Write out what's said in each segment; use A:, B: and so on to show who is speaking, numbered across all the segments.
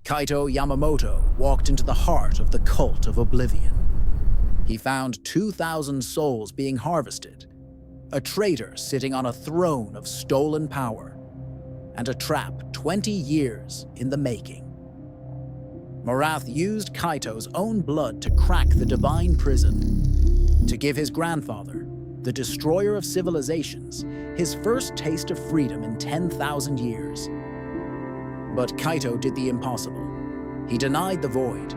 A: Kaito Yamamoto walked into the heart of the cult of oblivion. He found 2,000 souls being harvested, a traitor sitting on a throne of stolen power, and a trap 20 years in the making. Morath used Kaito's own blood to crack the divine prison, to give his grandfather, the destroyer of civilizations, his first taste of freedom in 10,000 years. But Kaito did the impossible. He denied the void,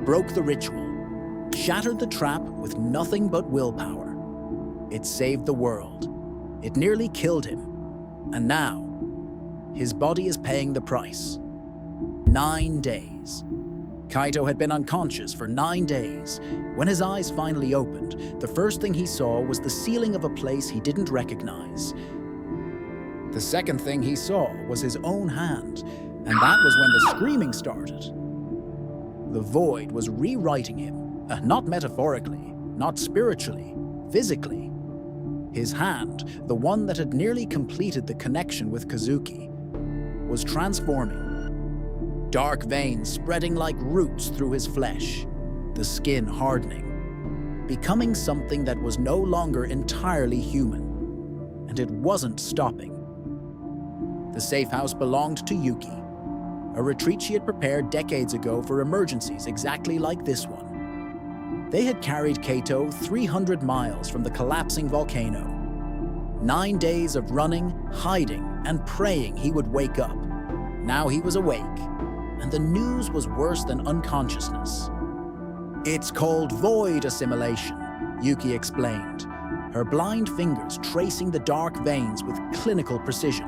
A: broke the ritual, shattered the trap with nothing but willpower. It saved the world. It nearly killed him. And now, his body is paying the price. 9 days. Kaito had been unconscious for 9 days. When his eyes finally opened, the first thing he saw was the ceiling of a place he didn't recognize. The second thing he saw was his own hand, and that was when the screaming started. The void was rewriting him, not metaphorically, not spiritually, physically. His hand, the one that had nearly completed the connection with Kazuki, was transforming. Dark veins spreading like roots through his flesh, the skin hardening, becoming something that was no longer entirely human. And it wasn't stopping. The safe house belonged to Yuki, a retreat she had prepared decades ago for emergencies exactly like this one. They had carried Kaito 300 miles from the collapsing volcano. 9 days of running, hiding, and praying he would wake up. Now he was awake, and the news was worse than unconsciousness. "It's called void assimilation," Yuki explained, her blind fingers tracing the dark veins with clinical precision.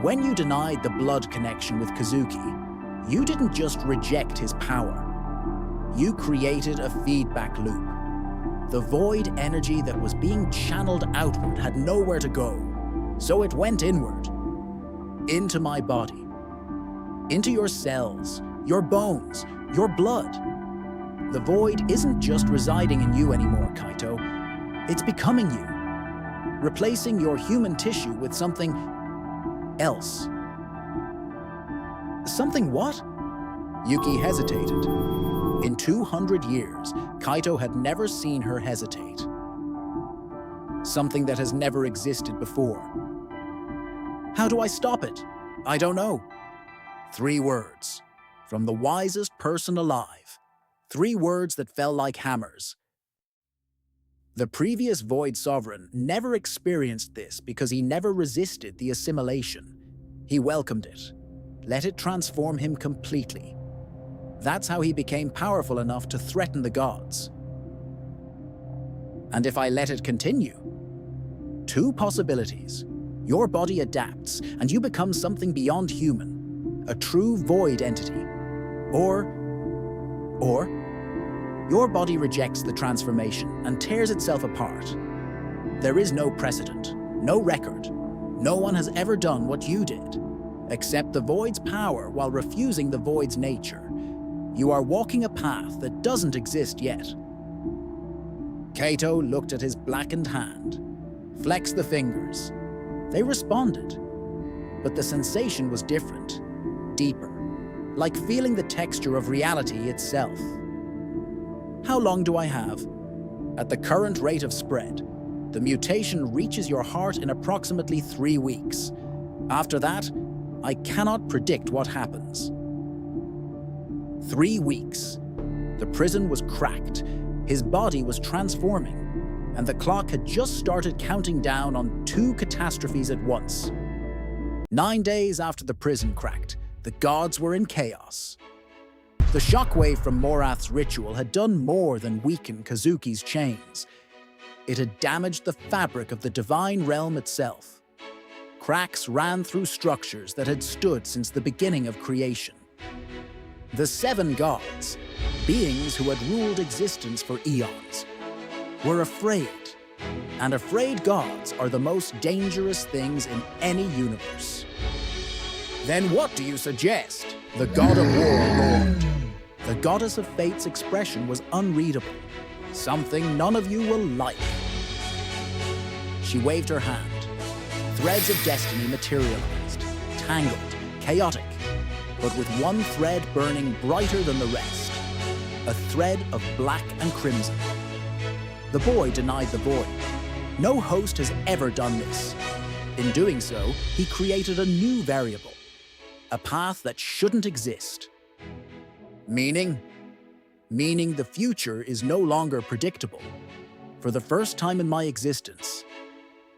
A: When you denied the blood connection with Kazuki, you didn't just reject his power. You created a feedback loop. The void energy that was being channeled outward had nowhere to go, so it went inward. Into my body. Into your cells, your bones, your blood. The void isn't just residing in you anymore, Kaito. It's becoming you. Replacing your human tissue with something else. Something what? Yuki hesitated. In 200 years, Kaito had never seen her hesitate. Something that has never existed before. How do I stop it? I don't know. 3 words, from the wisest person alive. 3 words that fell like hammers. The previous Void Sovereign never experienced this because he never resisted the assimilation. He welcomed it, let it transform him completely. That's how he became powerful enough to threaten the gods. And if I let it continue? 2 possibilities. Your body adapts and you become something beyond human, a true void entity. Or your body rejects the transformation and tears itself apart. There is no precedent, no record. No one has ever done what you did. Accept the void's power while refusing the void's nature. You are walking a path that doesn't exist yet. Kaito looked at his blackened hand, flexed the fingers. They responded, but the sensation was different, deeper, like feeling the texture of reality itself. How long do I have? At the current rate of spread, the mutation reaches your heart in approximately 3 weeks. After that, I cannot predict what happens. 3 weeks. The prison was cracked, his body was transforming, and the clock had just started counting down on 2 catastrophes at once. 9 days after the prison cracked, the gods were in chaos. The shockwave from Morath's ritual had done more than weaken Kazuki's chains. It had damaged the fabric of the divine realm itself. Cracks ran through structures that had stood since the beginning of creation. The 7 gods, beings who had ruled existence for eons, were afraid. And afraid gods are the most dangerous things in any universe. Then what do you suggest? The god of war roared. The goddess of fate's expression was unreadable. Something none of you will like. She waved her hand. Threads of destiny materialized, tangled, chaotic. but with one thread burning brighter than the rest. A thread of black and crimson. The boy denied the void. No host has ever done this. In doing so, he created a new variable. A path that shouldn't exist. Meaning the future is no longer predictable. For the first time in my existence,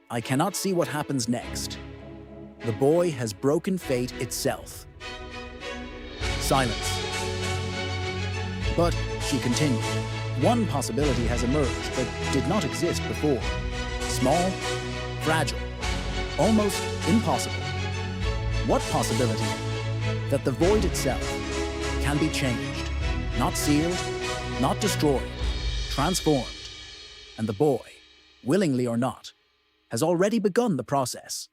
A: I cannot see what happens next. The boy has broken fate itself. Silence. But, she continued, one possibility has emerged that did not exist before. Small, fragile, almost impossible. What possibility? That the void itself can be changed, not sealed, not destroyed, transformed. And the boy, willingly or not, has already begun the process.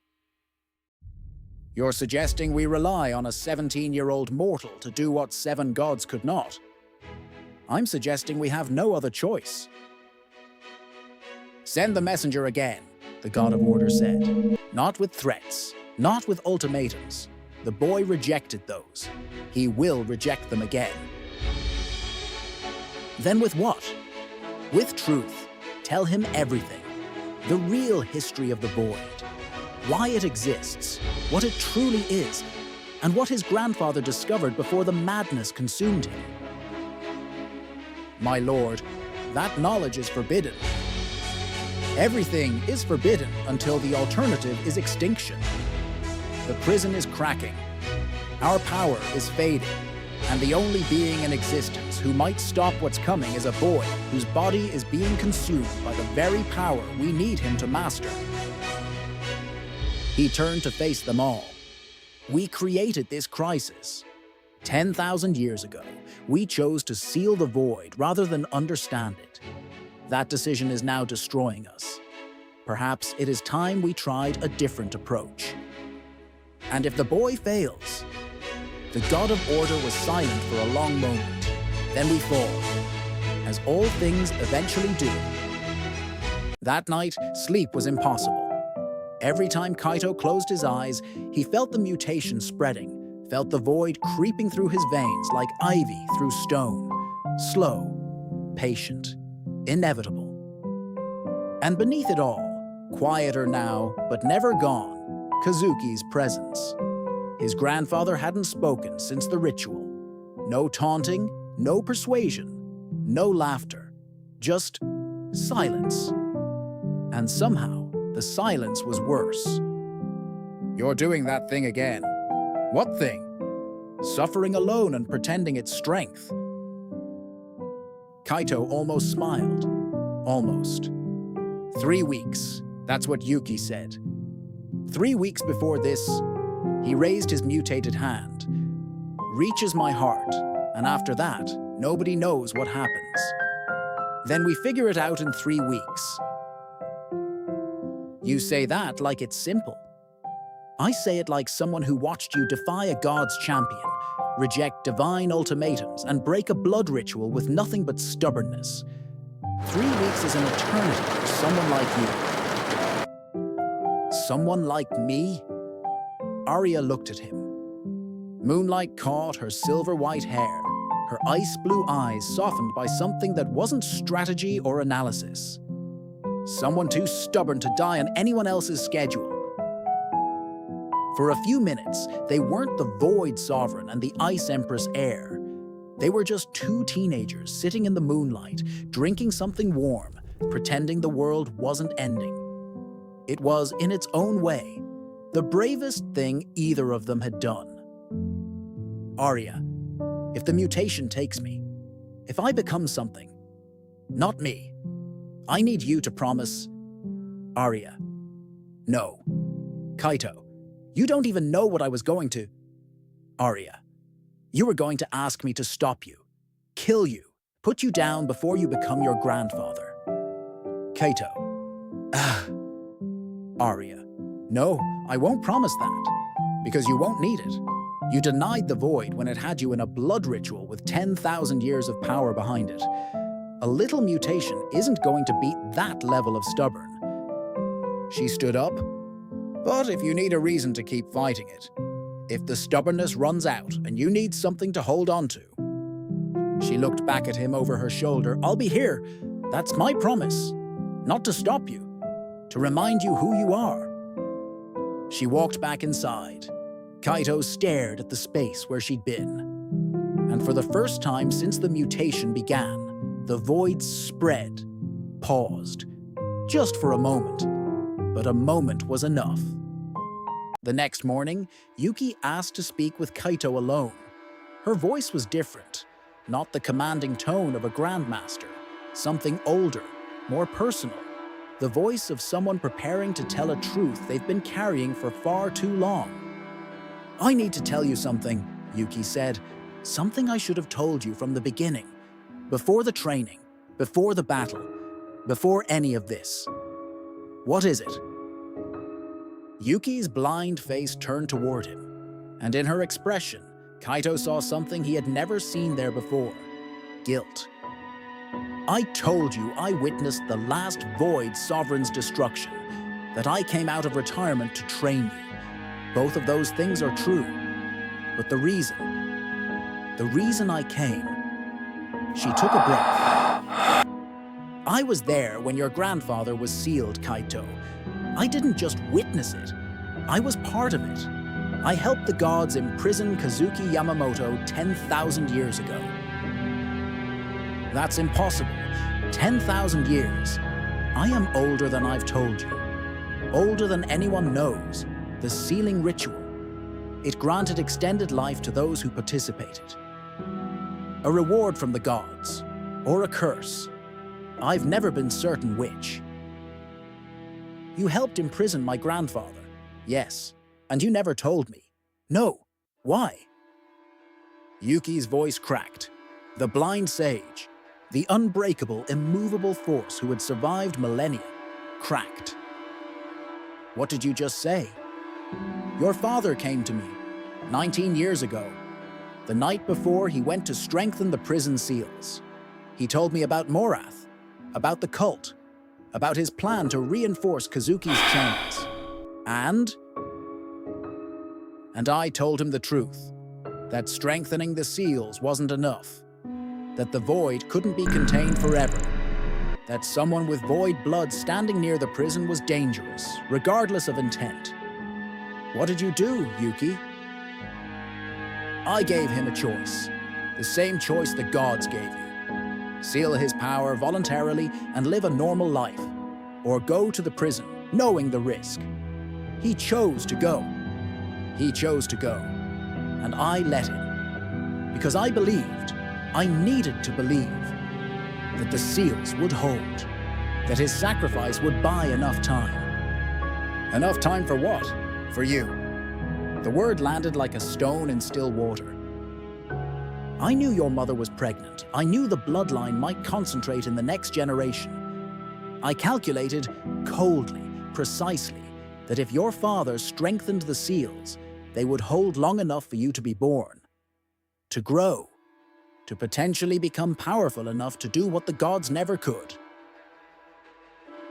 A: You're suggesting we rely on a 17-year-old mortal to do what 7 gods could not? I'm suggesting we have no other choice. Send the messenger again, the God of Order said. Not with threats, not with ultimatums. The boy rejected those. He will reject them again. Then with what? With truth. Tell him everything. The real history of the void. Why it exists, what it truly is, and what his grandfather discovered before the madness consumed him. My lord, that knowledge is forbidden. Everything is forbidden until the alternative is extinction. The prison is cracking. Our power is fading. And the only being in existence who might stop what's coming is a boy whose body is being consumed by the very power we need him to master. He turned to face them all. We created this crisis. 10,000 years ago, we chose to seal the void rather than understand it. That decision is now destroying us. Perhaps it is time we tried a different approach. And if the boy fails, the God of Order was silent for a long moment. Then we fall, as all things eventually do. That night, sleep was impossible. Every time Kaito closed his eyes, he felt the mutation spreading, felt the void creeping through his veins like ivy through stone. Slow, patient, inevitable. And beneath it all, quieter now, but never gone, Kazuki's presence. His grandfather hadn't spoken since the ritual. No taunting, no persuasion, no laughter, just silence. And somehow, the silence was worse. You're doing that thing again. What thing? Suffering alone and pretending it's strength. Kaito almost smiled. Almost. 3 weeks, that's what Yuki said. 3 weeks before this, he raised his mutated hand. Reaches my heart, and after that, nobody knows what happens. Then we figure it out in 3 weeks. You say that like it's simple. I say it like someone who watched you defy a god's champion, reject divine ultimatums, and break a blood ritual with nothing but stubbornness. 3 weeks is an eternity for someone like you. Someone like me? Arya looked at him. Moonlight caught her silver-white hair, her ice-blue eyes softened by something that wasn't strategy or analysis. Someone too stubborn to die on anyone else's schedule. For a few minutes, they weren't the Void Sovereign and the Ice Empress heir. They were just 2 teenagers sitting in the moonlight, drinking something warm, pretending the world wasn't ending. It was, in its own way, the bravest thing either of them had done. Arya, if the mutation takes me, if I become something, not me, I need you to promise. Arya, no. Kaito, you don't even know what I was going to. Arya, you were going to ask me to stop you, kill you, put you down before you become your grandfather. Kaito, Arya, no, I won't promise that, because you won't need it. You denied the void when it had you in a blood ritual with 10,000 years of power behind it. A little mutation isn't going to beat that level of stubborn. She stood up. But if you need a reason to keep fighting it, If the stubbornness runs out and you need something to hold on to. She looked back at him over her shoulder. I'll be here. That's my promise. Not to stop you. To remind you who you are. She walked back inside. Kaito stared at the space where she'd been. And for the first time since the mutation began, the void spread, paused. Just for a moment. But a moment was enough. The next morning, Yuki asked to speak with Kaito alone. Her voice was different, not the commanding tone of a grandmaster, something older, more personal, the voice of someone preparing to tell a truth they've been carrying for far too long. I need to tell you something, Yuki said, something I should have told you from the beginning, before the training, before the battle, before any of this. What is it? Yuki's blind face turned toward him, and in her expression, Kaito saw something he had never seen there before. Guilt. I told you I witnessed the last Void Sovereign's destruction, that I came out of retirement to train you. Both of those things are true. But the reason I came... She took a breath. I was there when your grandfather was sealed, Kaito. I didn't just witness it. I was part of it. I helped the gods imprison Kazuki Yamamoto 10,000 years ago. That's impossible. 10,000 years. I am older than I've told you. Older than anyone knows. The sealing ritual. It granted extended life to those who participated. A reward from the gods. Or a curse. I've never been certain which. You helped imprison my grandfather. Yes. And you never told me. No. Why? Yuki's voice cracked. The blind sage, the unbreakable, immovable force who had survived millennia, cracked. What did you just say? Your father came to me, 19 years ago, the night before he went to strengthen the prison seals. He told me about Morath, about the cult, about his plan to reinforce Kazuki's chains. And I told him the truth, that strengthening the seals wasn't enough, that the void couldn't be contained forever, that someone with void blood standing near the prison was dangerous, regardless of intent. What did you do, Yuki? I gave him a choice, the same choice the gods gave you. Seal his power voluntarily and live a normal life, or go to the prison, knowing the risk. He chose to go. He chose to go, and I let him, because I believed, I needed to believe, that the seals would hold, that his sacrifice would buy enough time. Enough time for what? For you. The word landed like a stone in still water. I knew your mother was pregnant. I knew the bloodline might concentrate in the next generation. I calculated coldly, precisely, that if your father strengthened the seals, they would hold long enough for you to be born, to grow, to potentially become powerful enough to do what the gods never could.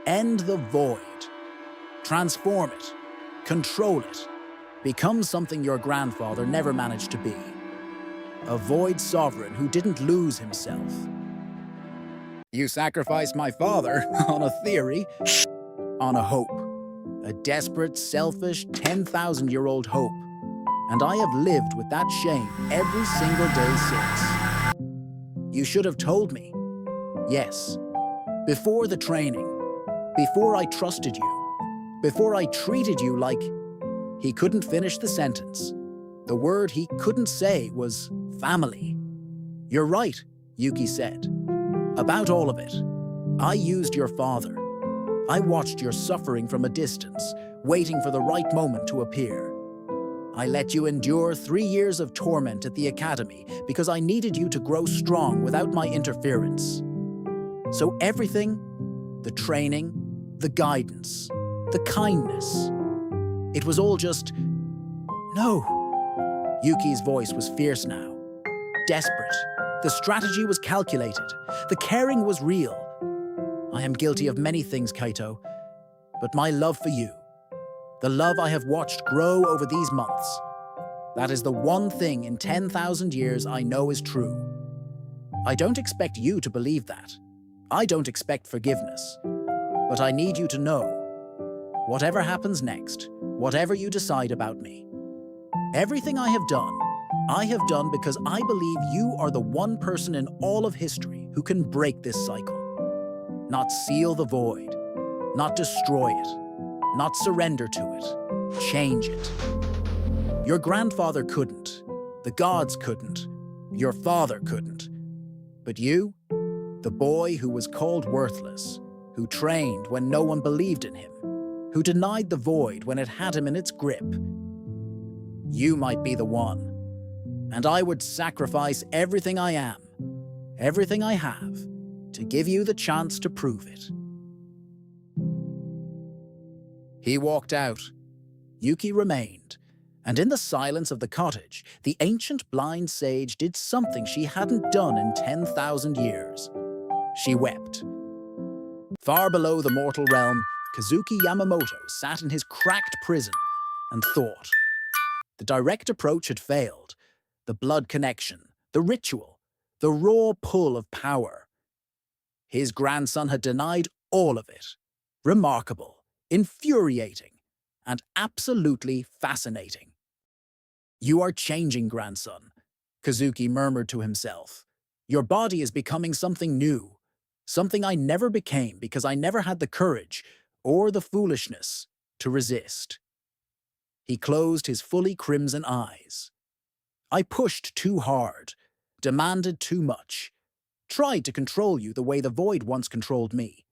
A: End the void. Transform it. Control it. Become something your grandfather never managed to be. A void sovereign who didn't lose himself. You sacrificed my father on a theory, on a hope. A desperate, selfish, 10,000-year-old hope. And I have lived with that shame every single day since. You should have told me. Yes. Before the training. Before I trusted you. Before I treated you like... He couldn't finish the sentence. The word he couldn't say was family. You're right, Yuki said. About all of it. I used your father. I watched your suffering from a distance, waiting for the right moment to appear. I let you endure 3 years of torment at the academy because I needed you to grow strong without my interference. So everything, the training, the guidance, the kindness, it was all just, no. Yuki's voice was fierce now, desperate. The strategy was calculated. The caring was real. I am guilty of many things, Kaito, but my love for you, the love I have watched grow over these months, That is the one thing in 10,000 years I know is true. I don't expect you to believe that. I don't expect forgiveness. But I need you to know, whatever happens next, whatever you decide about me, everything I have done because I believe you are the one person in all of history who can break this cycle. Not seal the void, not destroy it, not surrender to it, change it. Your grandfather couldn't, the gods couldn't, your father couldn't. But you, the boy who was called worthless, who trained when no one believed in him, who denied the void when it had him in its grip, you might be the one. And I would sacrifice everything I am, everything I have, to give you the chance to prove it. He walked out. Yuki remained, and in the silence of the cottage, the ancient blind sage did something she hadn't done in 10,000 years. She wept. Far below the mortal realm, Kazuki Yamamoto sat in his cracked prison and thought. The direct approach had failed. The blood connection, the ritual, the raw pull of power. His grandson had denied all of it. Remarkable, infuriating, and absolutely fascinating. You are changing, grandson, Kazuki murmured to himself. Your body is becoming something new, something I never became because I never had the courage or the foolishness to resist. He closed his fully crimson eyes. I pushed too hard, demanded too much, tried to control you the way the void once controlled me,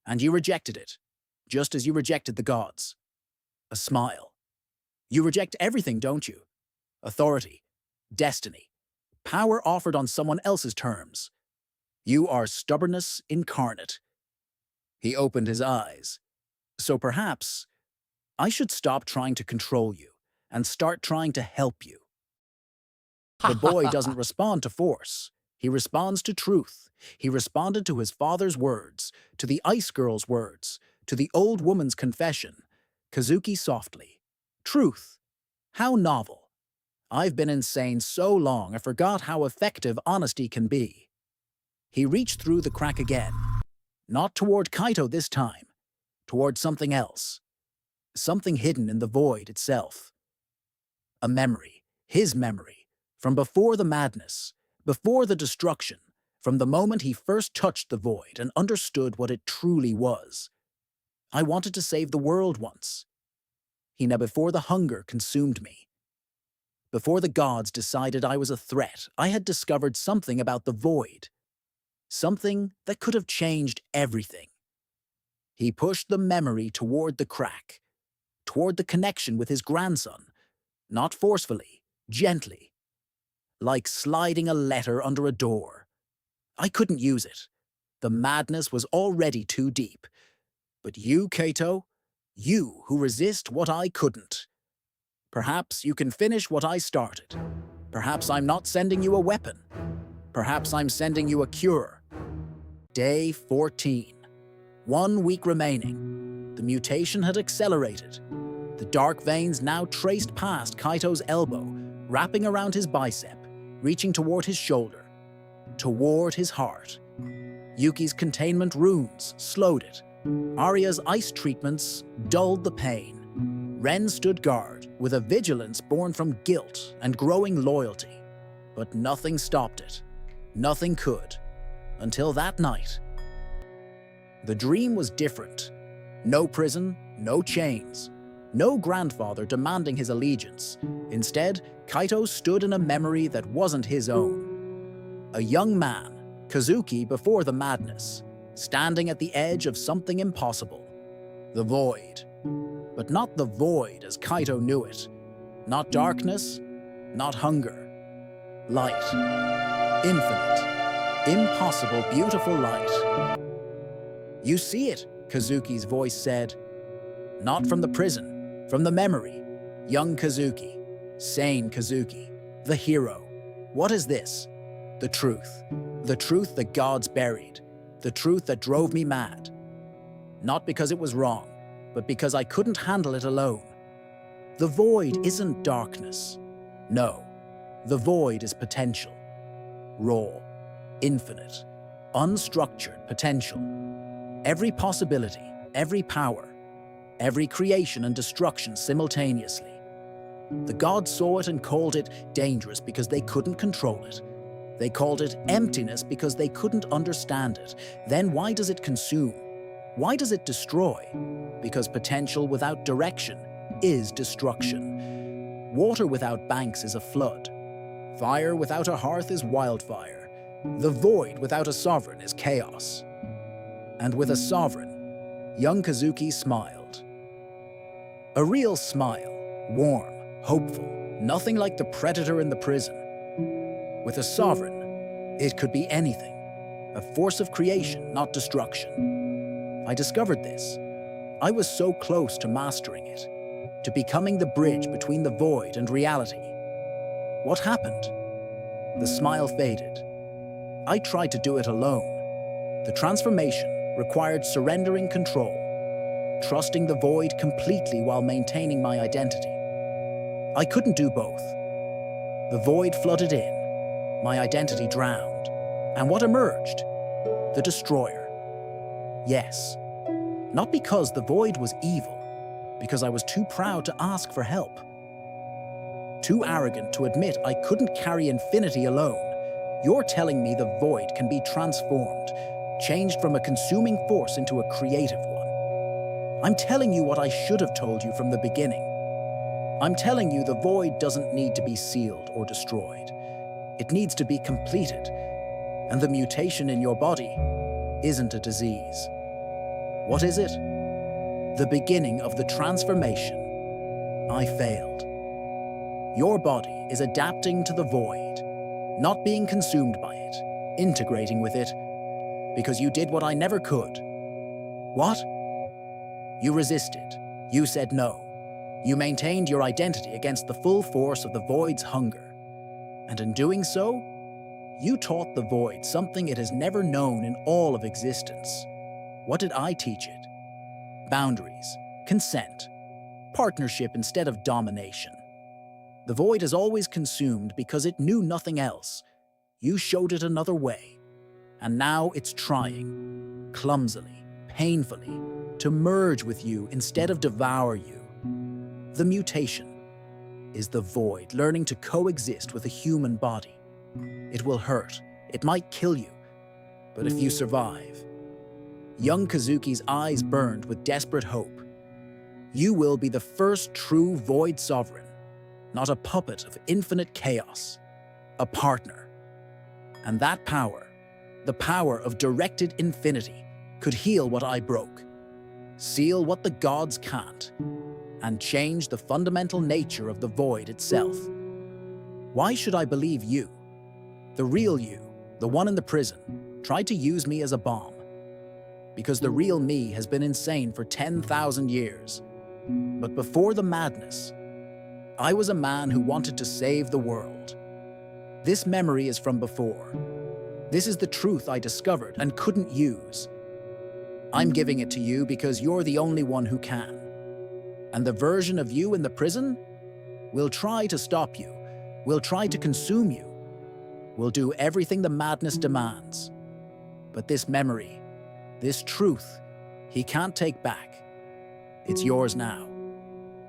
A: and you rejected it, just as you rejected the gods. A smile. You reject everything, don't you? Authority, destiny, power offered on someone else's terms. You are stubbornness incarnate. He opened his eyes. So perhaps I should stop trying to control you and start trying to help you. The boy doesn't respond to force. He responds to truth. He responded to his father's words, to the ice girl's words, to the old woman's confession. Kazuki softly. Truth. How novel. I've been insane so long I forgot how effective honesty can be. He reached through the crack again. Not toward Kaito this time. Toward something else. Something hidden in the void itself. A memory. His memory. From before the madness. Before the destruction. From the moment he first touched the void and understood what it truly was. I wanted to save the world once. Before the hunger consumed me. Before the gods decided I was a threat, I had discovered something about the void. Something that could have changed everything. He pushed the memory toward the crack, toward the connection with his grandson, not forcefully, gently, like sliding a letter under a door. I couldn't use it. The madness was already too deep. But you, Kaito, you who resist what I couldn't. Perhaps you can finish what I started. Perhaps I'm not sending you a weapon. Perhaps I'm sending you a cure. Day 14. 1 week remaining. The mutation had accelerated. The dark veins now traced past Kaito's elbow, wrapping around his bicep, reaching toward his shoulder, toward his heart. Yuki's containment runes slowed it. Arya's ice treatments dulled the pain. Ren stood guard with a vigilance born from guilt and growing loyalty. But nothing stopped it. Nothing could. Until that night. The dream was different. No prison, no chains. No grandfather demanding his allegiance. Instead, Kaito stood in a memory that wasn't his own. A young man, Kazuki before the madness, standing at the edge of something impossible. The void. But not the void as Kaito knew it. Not darkness, not hunger. Light. Infinite. Impossible, beautiful light. You see it, Kazuki's voice said. Not from the prison, from the memory. Young Kazuki. Sane Kazuki. The hero. What is this? The truth. The truth the gods buried. The truth that drove me mad. Not because it was wrong, but because I couldn't handle it alone. The void isn't darkness. No, the void is potential. Raw, infinite, unstructured potential. Every possibility, every power, every creation and destruction simultaneously. The gods saw it and called it dangerous because they couldn't control it. They called it emptiness because they couldn't understand it. Then why does it consume? Why does it destroy? Because potential without direction is destruction. Water without banks is a flood. Fire without a hearth is wildfire. The void without a sovereign is chaos. And with a sovereign, young Kazuki smiled. A real smile, warm, hopeful, nothing like the predator in the prison. With a sovereign, it could be anything, a force of creation, not destruction. I discovered this. I was so close to mastering it, to becoming the bridge between the void and reality. What happened? The smile faded. I tried to do it alone. The transformation required surrendering control, trusting the void completely while maintaining my identity. I couldn't do both. The void flooded in, my identity drowned, and what emerged? The destroyer. Yes, not because the void was evil, because I was too proud to ask for help. Too arrogant to admit I couldn't carry infinity alone. You're telling me the void can be transformed, changed from a consuming force into a creative one. I'm telling you what I should have told you from the beginning. I'm telling you the void doesn't need to be sealed or destroyed. It needs to be completed. And the mutation in your body isn't a disease. What is it? The beginning of the transformation. I failed. Your body is adapting to the void, not being consumed by it, integrating with it, because you did what I never could. What? You resisted. You said no. You maintained your identity against the full force of the void's hunger. And in doing so, you taught the void something it has never known in all of existence. What did I teach it? Boundaries, consent, partnership instead of domination. The void is always consumed because it knew nothing else. You showed it another way. And now it's trying, clumsily, painfully, to merge with you instead of devour you. The mutation is the void learning to coexist with a human body. It will hurt. It might kill you. But if you survive, young Kazuki's eyes burned with desperate hope. You will be the first true void sovereign, not a puppet of infinite chaos, a partner. And that power, the power of directed infinity, could heal what I broke, seal what the gods can't, and change the fundamental nature of the void itself. Why should I believe you? The real you, the one in the prison, tried to use me as a bomb. Because the real me has been insane for 10,000 years. But before the madness, I was a man who wanted to save the world. This memory is from before. This is the truth I discovered and couldn't use. I'm giving it to you because you're the only one who can. And the version of you in the prison will try to stop you, will try to consume you, will do everything the madness demands. But this memory, this truth, he can't take back. It's yours now.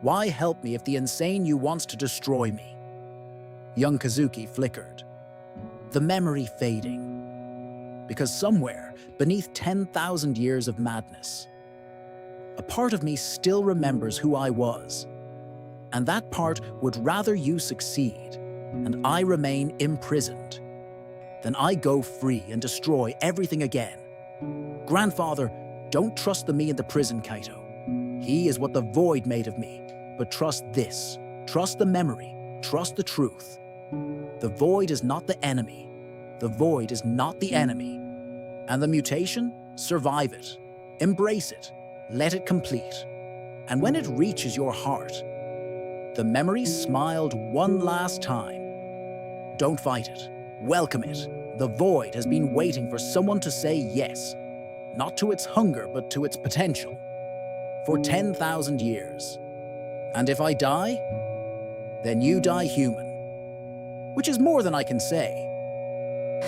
A: Why help me if the insane you wants to destroy me? Young Kazuki flickered, the memory fading. Because somewhere, beneath 10,000 years of madness, a part of me still remembers who I was. And that part would rather you succeed, and I remain imprisoned, than I go free and destroy everything again. Grandfather, don't trust the me in the prison, Kaito. He is what the void made of me. But trust this. Trust the memory. Trust the truth. The void is not the enemy. The void is not the enemy. And the mutation? Survive it. Embrace it. Let it complete. And when it reaches your heart, the memory smiled one last time. Don't fight it. Welcome it. The void has been waiting for someone to say yes. Not to its hunger, but to its potential. For 10,000 years. And if I die, then you die human. which is more than I can say.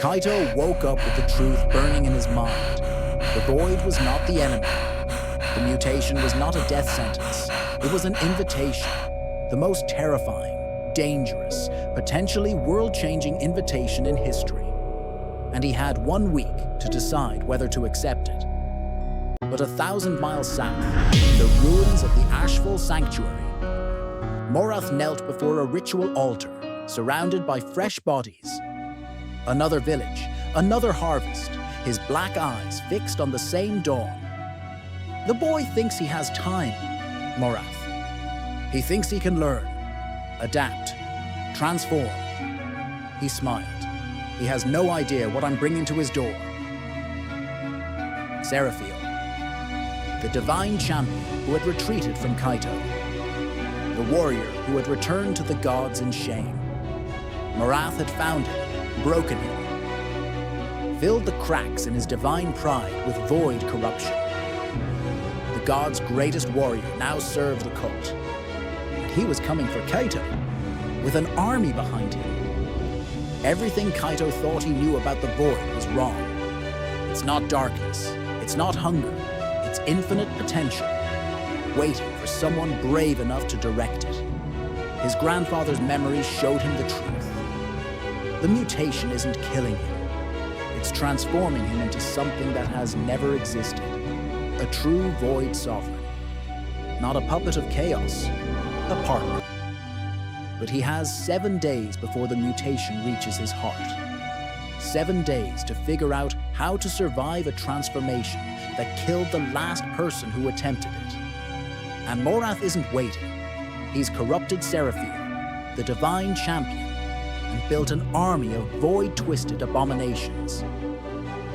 A: Kaito woke up with the truth burning in his mind. The void was not the enemy. The mutation was not a death sentence. It was an invitation, the most terrifying, dangerous, potentially world-changing invitation in history. And he had 1 week to decide whether to accept it. But 1,000 miles south, in the ruins of the Ashful Sanctuary, Morath knelt before a ritual altar, surrounded by fresh bodies. Another village, another harvest, his black eyes fixed on the same dawn. The boy thinks he has time, Morath. He thinks he can learn, adapt, transform. He smiled. He has no idea what I'm bringing to his door. Seraphiel, the divine champion who had retreated from Kaito. The warrior who had returned to the gods in shame. Morath had found him, broken him, filled the cracks in his divine pride with void corruption. The gods' greatest warrior now served the cult. And he was coming for Kaito, with an army behind him. Everything Kaito thought he knew about the void was wrong. It's not darkness, it's not hunger, it's infinite potential, waiting for someone brave enough to direct it. His grandfather's memories showed him the truth. The mutation isn't killing him. It's transforming him into something that has never existed. A true void sovereign. Not a puppet of chaos, a partner. But he has 7 days before the mutation reaches his heart. 7 days to figure out how to survive a transformation that killed the last person who attempted it. And Morath isn't waiting. He's corrupted Seraphiel, the divine champion, and built an army of void-twisted abominations.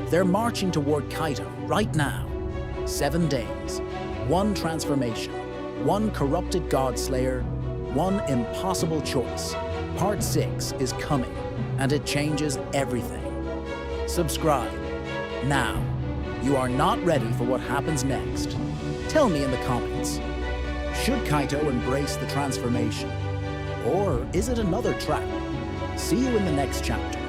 A: They're marching toward Kaito right now. 7 days, 1 transformation, 1 corrupted godslayer, 1 impossible choice. Part 6 is coming, and it changes everything. Subscribe now. You are not ready for what happens next. Tell me in the comments. Should Kaito embrace the transformation? Or is it another trap? See you in the next chapter.